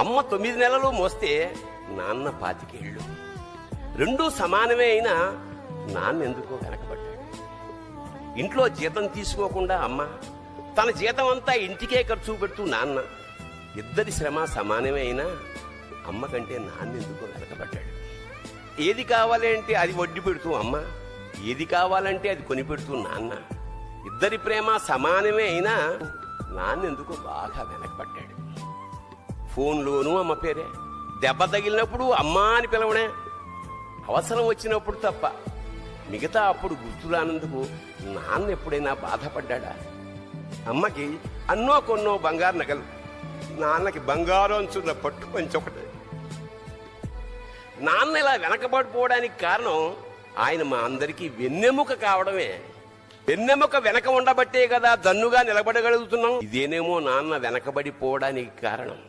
అమ్మ 9 నెలలు మోస్తే నాన్న 25 ఏళ్ళు. రెండూ సమానమే అయినా నాన్న ఎందుకో వెనకబడ్డాడు. ఇంట్లో జీతం తీసుకోకుండా అమ్మ, తన జీతం అంతా ఇంటికే ఖర్చు పెడుతూ నాన్న, ఇద్దరి శ్రమ సమానమే అయినా అమ్మ కంటే నాన్న ఎందుకో వెనకబడ్డాడు. ఏది కావాలంటే అది వడ్డీ పెడుతూ అమ్మ, ఏది కావాలంటే అది కొని పెడుతూ నాన్న, ఇద్దరి ప్రేమ సమానమే అయినా నాన్న ఎందుకో బాగా వెనకబడ్డాడు. ఫోన్లోనూ అమ్మ పేరే, దెబ్బ తగిలినప్పుడు అమ్మా అని పిలవడే, అవసరం వచ్చినప్పుడు తప్ప మిగతా అప్పుడు గుర్తురానందుకు నాన్న ఎప్పుడైనా బాధపడ్డా? అమ్మకి అన్నో కొన్నో బంగారు నగలు, నాన్నకి బంగారు అంచున్న పట్టు పంచొకటి. నాన్న ఇలా వెనకబడిపోవడానికి కారణం ఆయన మా అందరికీ వెన్నెముక కావడమే. వెన్నెముక వెనక ఉండబట్టే కదా దన్నుగా నిలబడగలుగుతున్నాం. ఇదేనేమో నాన్న వెనకబడిపోవడానికి కారణం.